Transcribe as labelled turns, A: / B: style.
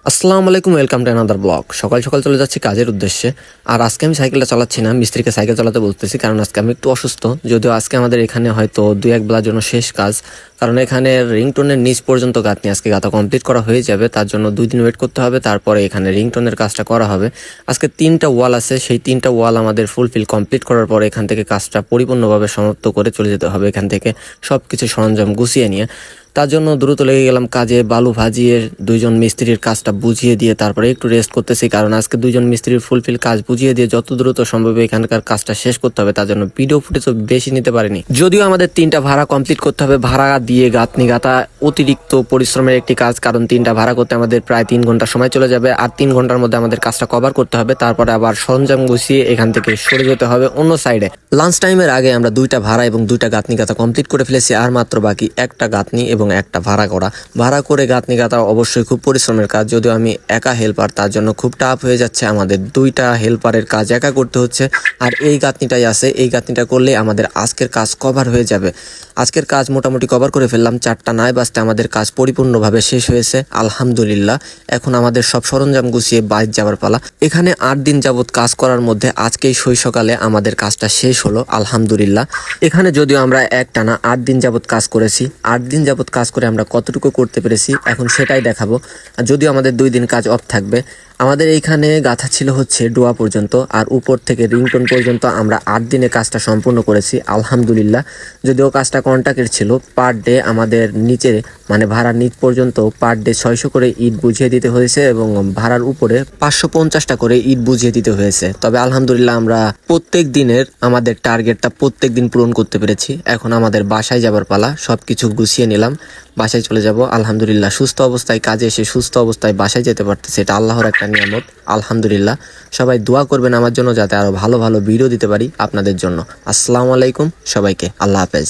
A: আসসালামু আলাইকুম, welcome to another blog. সকাল সকাল চলে যাচ্ছি কাজের উদ্দেশ্যে। আর আজকে আমি সাইকেলটা চালাচ্ছি না, মিস্ত্রিকে সাইকেল চালাতে বলতেছি, কারণ আজকে আমি একটু অসুস্থ। যদিও আজকে আমাদের এখানে হয়তো 2-1 বেলার জন্য শেষ কাজ, কারণ এখানে রিংটোনের নিচ পর্যন্ত গাঁথনি আজকে গাঁথা কমপ্লিট করা হয়ে যাবে। তার জন্য 2 দিন ওয়েট করতে হবে, তারপরে এখানে রিংটোনের কাজটা করা হবে। আজকে 3টা ওয়াল আছে, সেই 3টা ওয়াল আমাদের ফুলফিল কমপ্লিট করার পরে এখান থেকে কাজটা পরিপূর্ণভাবে সমাপ্ত করে চলে যেতে হবে। এখান থেকে সব কিছু সরঞ্জাম গুছিয়ে নিয়ে তার জন্য দ্রুত লেগে গেলাম কাজে। বালু ভাজিয়ে 2জন মিস্ত্রির কাজটা বুঝিয়ে দিয়ে তারপরে একটু রেস্ট করতেছি, কারণ আজকে 2জন মিস্ত্রির ফুলফিল কাজ বুঝিয়ে দিয়ে যত দ্রুত সম্ভব এখানকার কাজটা শেষ করতে হবে। তার জন্য ভিডিও ফুটেজ বেশি নিতে পারিনি। যদিও আমাদের 3টা ভাড়া কমপ্লিট করতে হবে। ভাড়া দিয়ে গাঁথনি গাঁথা অতিরিক্ত পরিশ্রমের একটি কাজ, কারণ 3টা ভাড়া করতে আমাদের প্রায় 3 ঘন্টা সময় চলে যাবে। আর 3 ঘন্টার মধ্যে আমাদের কাজটা কভার করতে হবে। তারপরে আবার সরঞ্জাম গুছিয়ে এখান থেকে সরে যেতে হবে অন্য সাইডে। লাঞ্চ টাইমের আগে আমরা 2টা ভাড়া এবং 2টা গাঁথনি গাঁথা কমপ্লিট করে ফেলেছি। আর মাত্র বাকি একটা গাঁথনি এবং একটা ভাড়া করা। ভাড়া করে গাঁথনি গাঁথা অবশ্যই খুব পরিশ্রমের কাজ। যদিও আমি একা হেল্পার, তার জন্য খুব টাফ হয়ে যাচ্ছে। আমাদের 2টা হেল্পারের কাজ একা করতে হচ্ছে। আর এই গাঁথনিটাই আছে, এই গাঁথনিটা করলে আমাদের আজকের কাজ কভার হয়ে যাবে। আজকের কাজ মোটামুটি কভার করে ফেললাম। 4টা নাই বাজতে আমাদের কাজ পরিপূর্ণভাবে শেষ হয়েছে আলহামদুলিল্লাহ। এখন আমাদের সব সরঞ্জাম গুছিয়ে বাইরে যাবার পালা। এখানে 8 দিন যাবত কাজ করার মধ্যে আজকেই সকালে আমাদের কাজটা শেষ হলো আলহামদুলিল্লাহ। এখানে যদিও আমরা একটানা 8 দিন যাবত কাজ করেছি, 8 দিন যাবত কাজ করে আমরা কতটুকু করতে পেরেছি এখন সেটাই দেখাবো। আর যদিও আমাদের 2 দিন কাজ অফ থাকবে। আমাদের এইখানে গাঁথা ছিল হচ্ছে ডোয়া পর্যন্ত, আর উপর থেকে রিংটোন পর্যন্ত আমরা 8 দিনে কাজটা সম্পূর্ণ করেছি আলহামদুলিল্লাহ। যদিও কাজটা কন্ট্রাক্টের ছিল, পার ডে আমাদের নিচে মানে ভাড়ার নিচ পর্যন্ত পার ডে 600 করে ইট বুঝিয়ে দিতে হয়েছে এবং ভাড়ার উপরে 550টা করে ইট বুঝিয়ে দিতে হয়েছে। তবে আলহামদুলিল্লাহ আমরা প্রত্যেক দিনের আমাদের টার্গেটটা প্রত্যেক দিন পূরণ করতে পেরেছি। এখন আমাদের বাসায় যাবার পালা। সবকিছু গুছিয়ে নিলাম, বাসায় চলে যাব আলহামদুলিল্লাহ। সুস্থ অবস্থায় কাজে এসে সুস্থ অবস্থায় বাসায় যেতে পারতেছে, এটা আল্লাহর একটা নিয়ামত আলহামদুলিল্লাহ। সবাই দোয়া করবেন আমার জন্য, যাতে আরো ভালো ভালো ভিডিও দিতে পারি আপনাদের জন্য। আসসালামু আলাইকুম সবাইকে, আল্লাহ হাফেজ।